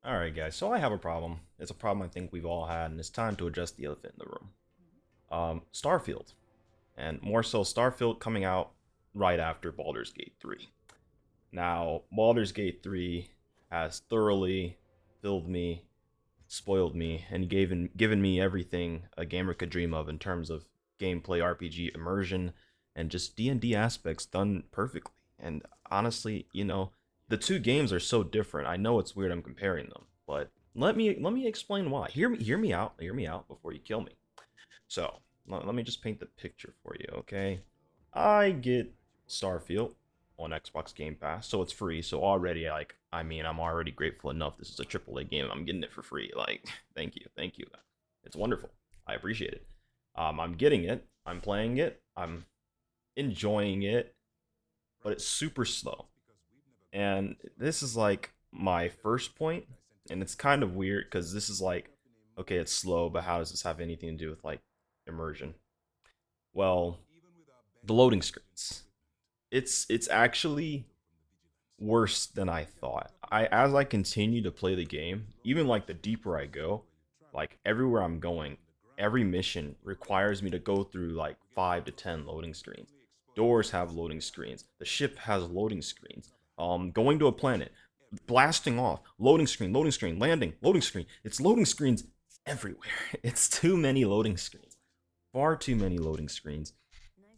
Alright, guys, so I have a problem. It's a problem I think we've all had, and it's time to address the elephant in the room. Starfield. And more so, Starfield coming out right after Baldur's Gate 3. Now, Baldur's Gate 3 has thoroughly filled me, spoiled me, and given me everything a gamer could dream of in terms of gameplay, RPG immersion, and just D&D aspects done perfectly. And honestly, the two games are so different. I know it's weird I'm comparing them, but let me explain why. Hear me out before you kill me. So, let me just paint the picture for you, okay? I get Starfield on Xbox Game Pass, so it's free. So already, I'm already grateful enough. This is a AAA game. I'm getting it for free. Like, thank you. It's wonderful. I appreciate it. I'm getting it. I'm playing it. I'm enjoying it, but it's super slow. And this is like my first point, and it's kind of weird because this is like, okay, it's slow, but how does this have anything to do with like immersion? Well, the loading screens. It's actually worse than I thought. As I continue to play the game, even like the deeper I go, like everywhere I'm going, every mission requires me to go through like 5 to 10 loading screens. Doors have loading screens. The ship has loading screens. Going to a planet, blasting off, loading screen, landing, loading screen. It's loading screens everywhere. It's too many loading screens. Far too many loading screens.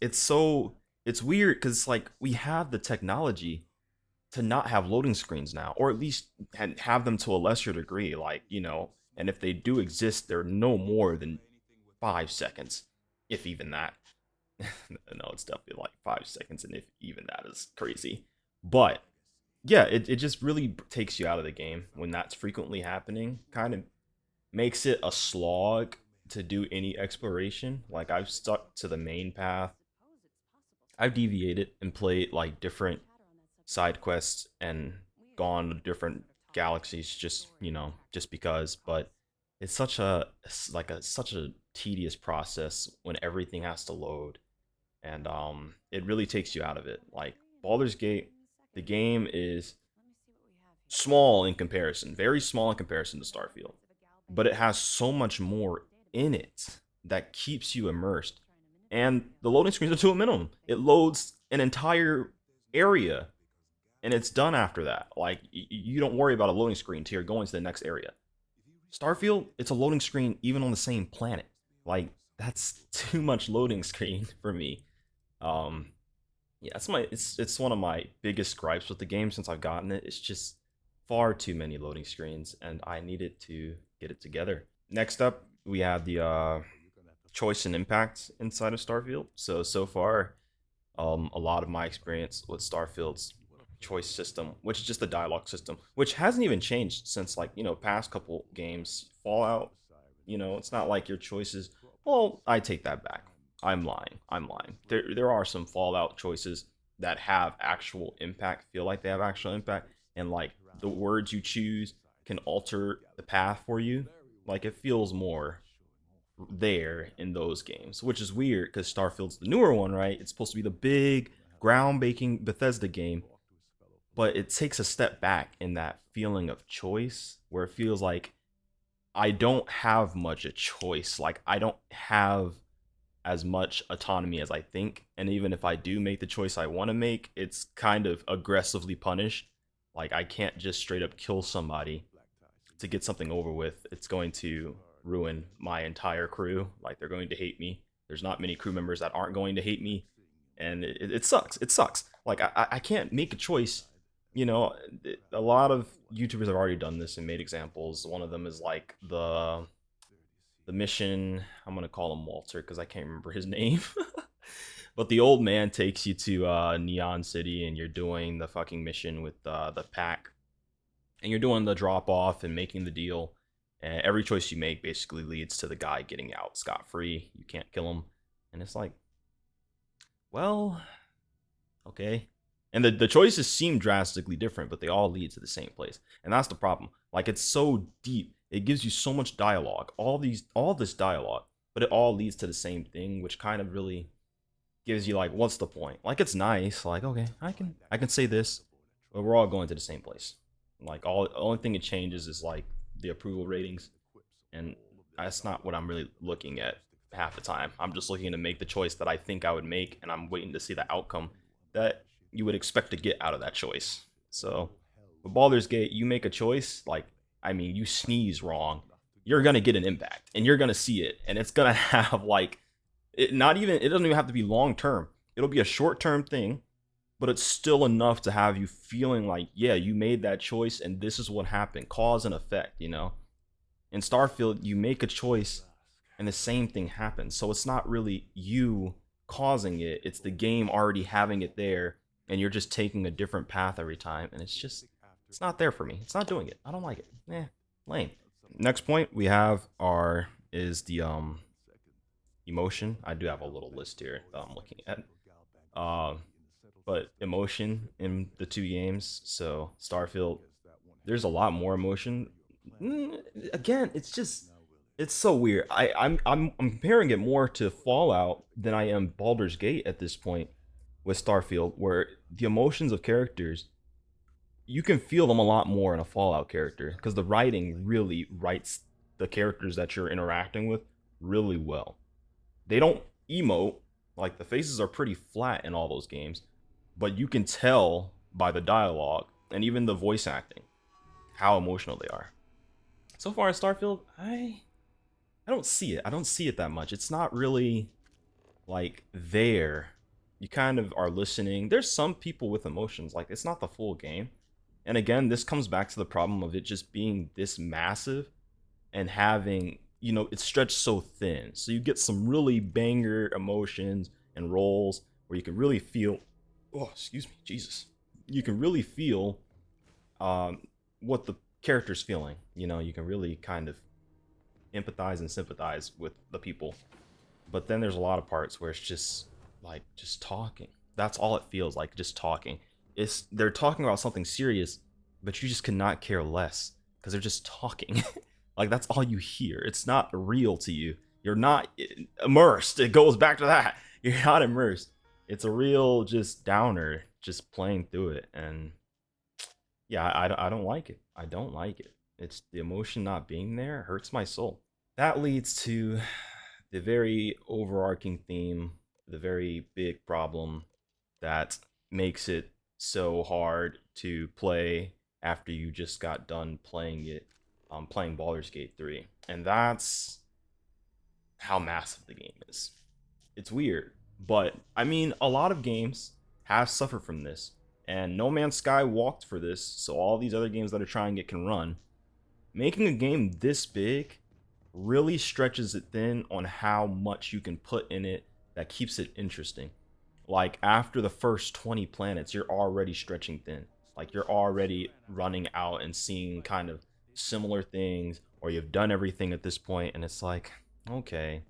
It's so it's weird because like we have the technology to not have loading screens now, or at least have them to a lesser degree. And if they do exist, they're no more than 5 seconds, if even that. No, it's definitely like 5 seconds, and if even that is crazy. But yeah, it just really takes you out of the game when that's frequently happening. Kind of makes it a slog to do any exploration. Like I've stuck to the main path. I've deviated and played like different side quests and gone to different galaxies just because, but it's such a tedious process when everything has to load, and it really takes you out of it. Like Baldur's Gate, the game is small in comparison, very small in comparison to Starfield, but it has so much more in it that keeps you immersed. And the loading screens are to a minimum. It loads an entire area and it's done after that. Like you don't worry about a loading screen till you're going to the next area. Starfield, it's a loading screen even on the same planet. Like that's too much loading screen for me. Um, yeah, it's one of my biggest gripes with the game since I've gotten it. It's just far too many loading screens, and I needed to get it together. Next up, we have the choice and impact inside of Starfield. So far, a lot of my experience with Starfield's choice system, which is just the dialogue system, which hasn't even changed since like past couple games. Fallout, it's not like your choices. Well, I take that back. I'm lying. I'm lying. There are some Fallout choices that have actual impact, feel like they have actual impact, and like the words you choose can alter the path for you. Like it feels more there in those games, which is weird because Starfield's the newer one, right? It's supposed to be the big groundbreaking Bethesda game, but it takes a step back in that feeling of choice where it feels like I don't have much a choice. Like I don't have as much autonomy as I think, and even if I do make the choice I want to make, it's kind of aggressively punished. Like I can't just straight up kill somebody to get something over with. It's going to ruin my entire crew. Like they're going to hate me. There's not many crew members that aren't going to hate me, and it sucks. It sucks. Like I can't make a choice. A lot of YouTubers have already done this and made examples. One of them is like the mission. I'm gonna call him Walter because I can't remember his name. But the old man takes you to Neon City, and you're doing the fucking mission with the pack, and you're doing the drop off and making the deal. And every choice you make basically leads to the guy getting out scot free. You can't kill him, and it's like, well, okay. And the choices seem drastically different, but they all lead to the same place. And that's the problem. Like it's so deep. It gives you so much dialogue. All this dialogue, but it all leads to the same thing, which kind of really gives you like, what's the point? Like it's nice. Like, okay, I can say this, but we're all going to the same place. Like the only thing it changes is like the approval ratings, and that's not what I'm really looking at half the time. I'm just looking to make the choice that I think I would make, and I'm waiting to see the outcome that you would expect to get out of that choice. So with Baldur's Gate, you make a choice, like, I mean, you sneeze wrong, you're gonna get an impact, and you're gonna see it, and it's gonna have like it doesn't even have to be long term. It'll be a short term thing, but it's still enough to have you feeling like, yeah, you made that choice and this is what happened, cause and effect, you know. In Starfield, you make a choice and the same thing happens. So it's not really you causing it, it's the game already having it there, and you're just taking a different path every time, and it's not there for me. It's not doing it. I don't like it. Lame. Next point we have are is the emotion. I do have a little list here that I'm looking at. Uh, but emotion in the two games. So Starfield, there's a lot more emotion. Again, it's so weird. I'm comparing it more to Fallout than I am Baldur's Gate at this point with Starfield, where the emotions of characters, you can feel them a lot more in a Fallout character because the writing really writes the characters that you're interacting with really well. They don't emote, like the faces are pretty flat in all those games, but you can tell by the dialogue and even the voice acting how emotional they are. So far as Starfield, I don't see it. I don't see it that much. It's not really like there. You kind of are listening. There's some people with emotions, like it's not the full game. And again, this comes back to the problem of it just being this massive and having, it's stretched so thin. So you get some really banger emotions and roles where you can really feel, oh, excuse me, Jesus. You can really feel um, what the character's feeling. You can really kind of empathize and sympathize with the people. But then there's a lot of parts where it's just like just talking. That's all it feels like, just talking. They're talking about something serious, but you just cannot care less because they're just talking. Like that's all you hear. It's not real to you. You're not immersed. It goes back to that. You're not immersed. It's a real just downer, just playing through it. And yeah, I don't like it. I don't like it. It's the emotion not being there hurts my soul. That leads to the very overarching theme, the very big problem that makes it so hard to play after you just got done playing it, playing Baldur's Gate 3. And that's how massive the game is. It's weird, but I mean, a lot of games have suffered from this, and No Man's Sky walked for this, so all these other games that are trying it can run. Making a game this big really stretches it thin on how much you can put in it that keeps it interesting. Like after the first 20 planets, you're already stretching thin. Like you're already running out and seeing kind of similar things, or you've done everything at this point, and it's like, okay,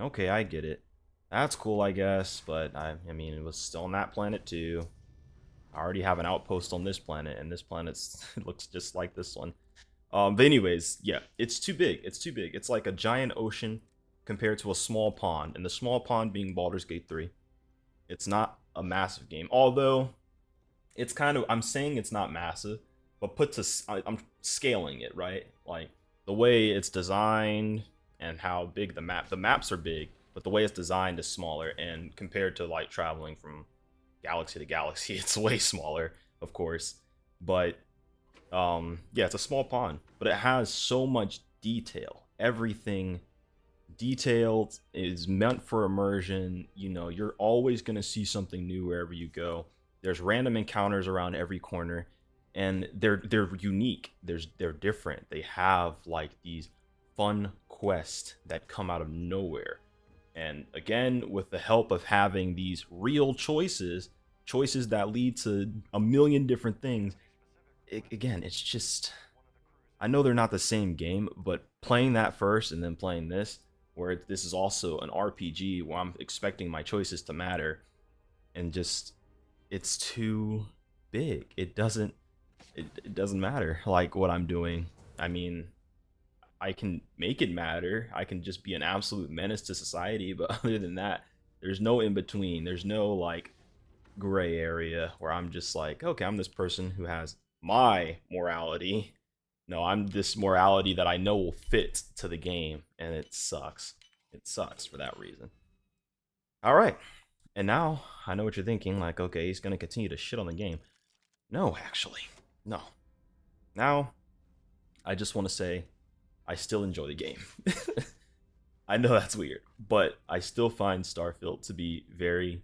okay, I get it. That's cool, I guess, but I mean, it was still on that planet too. I already have an outpost on this planet, and this planet looks just like this one. But anyways, yeah, it's too big. It's too big. It's like a giant ocean compared to a small pond, and the small pond being Baldur's Gate 3. It's not a massive game, although it's kind of, I'm saying it's not massive, but I'm scaling it, right? Like the way it's designed and how big the maps are big, but the way it's designed is smaller, and compared to like traveling from galaxy to galaxy, it's way smaller, of course. But yeah, it's a small pond, but it has so much detail. Everything detailed is meant for immersion. You're always going to see something new wherever you go. There's random encounters around every corner, and they're unique. They're different. They have like these fun quests that come out of nowhere. And again, with the help of having these real choices that lead to a million different things, again, it's just, I know they're not the same game, but playing that first and then playing this, where this is also an RPG where I'm expecting my choices to matter, and just it's too big. It doesn't matter like what I'm doing. I mean, I can make it matter. I can just be an absolute menace to society, but other than that, there's no in between. There's no like gray area where I'm just like, okay, I'm this person who has my morality. No, I'm this morality that I know will fit to the game, and it sucks. It sucks for that reason. All right, and now I know what you're thinking. Like, okay, he's gonna continue to shit on the game. No, actually, no. Now, I just want to say I still enjoy the game. I know that's weird, but I still find Starfield to be very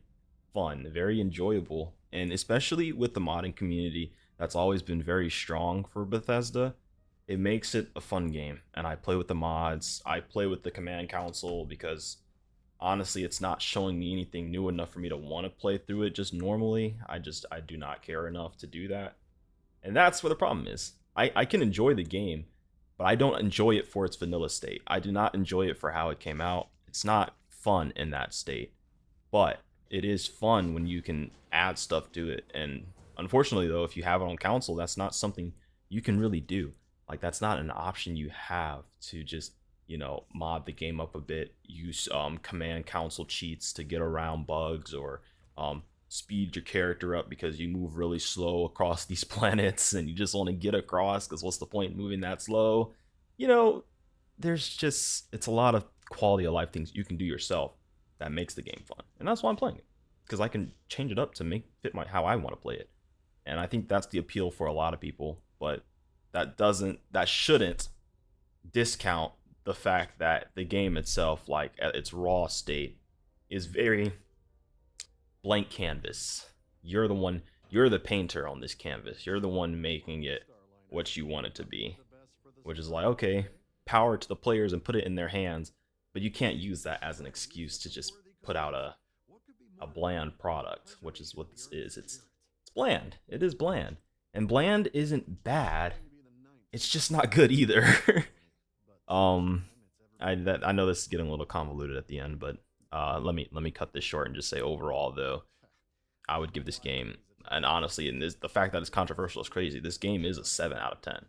fun, very enjoyable, and especially with the modding community that's always been very strong for Bethesda, it makes it a fun game. And I play with the mods, I play with the command console because honestly it's not showing me anything new enough for me to want to play through it just normally. I do not care enough to do that. And that's where the problem is. I can enjoy the game, but I don't enjoy it for its vanilla state. I do not enjoy it for how it came out. It's not fun in that state. But it is fun when you can add stuff to it. And unfortunately, though, if you have it on console, that's not something you can really do. Like, that's not an option you have to just, mod the game up a bit, use command console cheats to get around bugs, or speed your character up because you move really slow across these planets and you just want to get across because what's the point in moving that slow? You know, it's a lot of quality of life things you can do yourself that makes the game fun. And that's why I'm playing it, because I can change it up to make fit how I want to play it. And I think that's the appeal for a lot of people, but that shouldn't discount the fact that the game itself, like at its raw state, is very blank canvas. You're the painter on this canvas. You're the one making it what you want it to be, which is like, okay, power to the players and put it in their hands, but you can't use that as an excuse to just put out a bland product, which is what this is. It's bland. It is bland. And bland isn't bad. It's just not good either. I know this is getting a little convoluted at the end, but let me cut this short and just say overall though, I would give this game, and honestly, and the fact that it's controversial is crazy. This game is a 7 out of 10.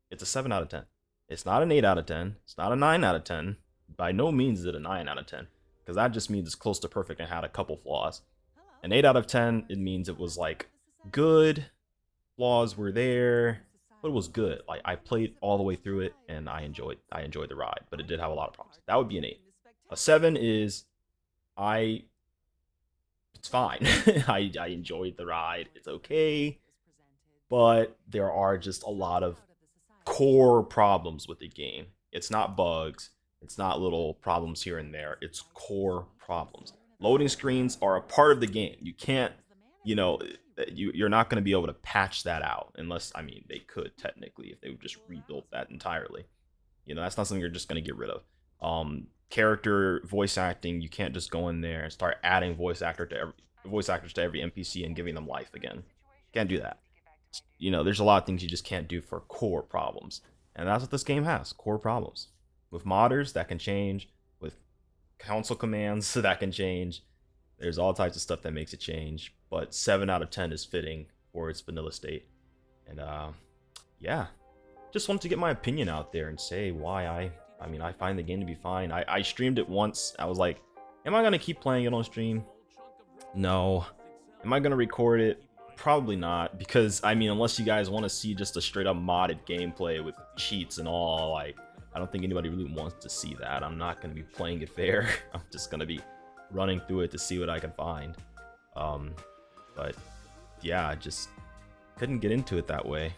It's a 7 out of 10. It's not an 8 out of 10. It's not a 9 out of 10. By no means is it a 9 out of 10, because that just means it's close to perfect and had a couple flaws. An 8 out of 10, it means it was like good, flaws were there, but it was good. Like, I played all the way through it and I enjoyed the ride, but it did have a lot of problems. That would be an 8. A 7 is it's fine. I enjoyed the ride. It's okay, but there are just a lot of core problems with the game. It's not bugs. It's not little problems here and there. It's core problems. Loading screens are a part of the game. You can't, you're not going to be able to patch that out unless, I mean, they could technically if they would just rebuild that entirely. That's not something you're just going to get rid of. Character voice acting, you can't just go in there and start adding voice actors to every NPC and giving them life again. Can't do that. There's a lot of things you just can't do for core problems, and that's what this game has: core problems. With modders, that can change. With console commands, that can change. There's all types of stuff that makes it change, but 7 out of 10 is fitting for its vanilla state. And yeah, just wanted to get my opinion out there and say why I find the game to be fine. I streamed it once. I was like, am I going to keep playing it on stream? No. Am I going to record it? Probably not, because, unless you guys want to see just a straight up modded gameplay with cheats and all, like, I don't think anybody really wants to see that. I'm not going to be playing it fair. I'm just going to be running through it to see what I can find. But yeah, I just couldn't get into it that way.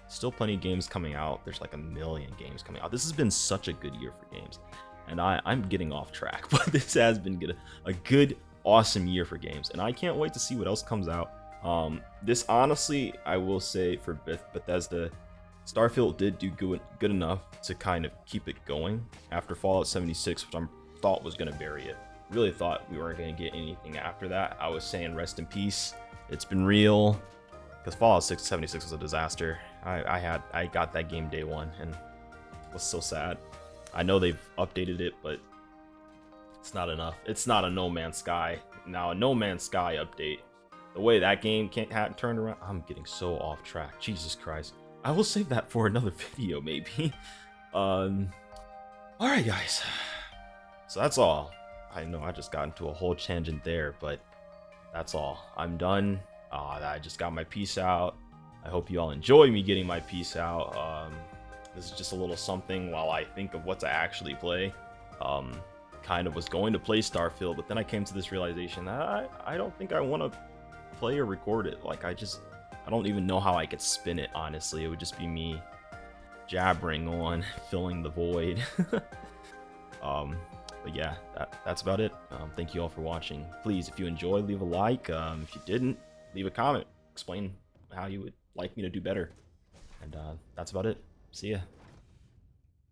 Still plenty of games coming out. There's like a million games coming out. This has been such a good year for games, and I'm getting off track, but this has been a good, awesome year for games, and I can't wait to see what else comes out. This, honestly, I will say, for Bethesda, Starfield did do good enough to kind of keep it going after Fallout 76, which I thought was going to bury it. Really thought we weren't going to get anything after that. I was saying rest in peace. It's been real. Because Fallout 76 was a disaster. I got that game day one and it was so sad. I know they've updated it, but it's not enough. It's not a No Man's Sky. Now, a No Man's Sky update, the way that game can't have turned around, I'm getting so off track. Jesus Christ. I will save that for another video, maybe. Alright, guys. So that's all. I know I just got into a whole tangent there, but that's all. I'm done. I just got my piece out. I hope you all enjoy me getting my piece out. This is just a little something while I think of what to actually play. Kind of was going to play Starfield, but then I came to this realization that I don't think I want to play or record it. Like, I don't even know how I could spin it, honestly. It would just be me jabbering on, filling the void. But yeah, that's about it. Thank you all for watching. Please, if you enjoyed, leave a like. If you didn't, leave a comment. Explain how you would like me to do better. And that's about it. See ya.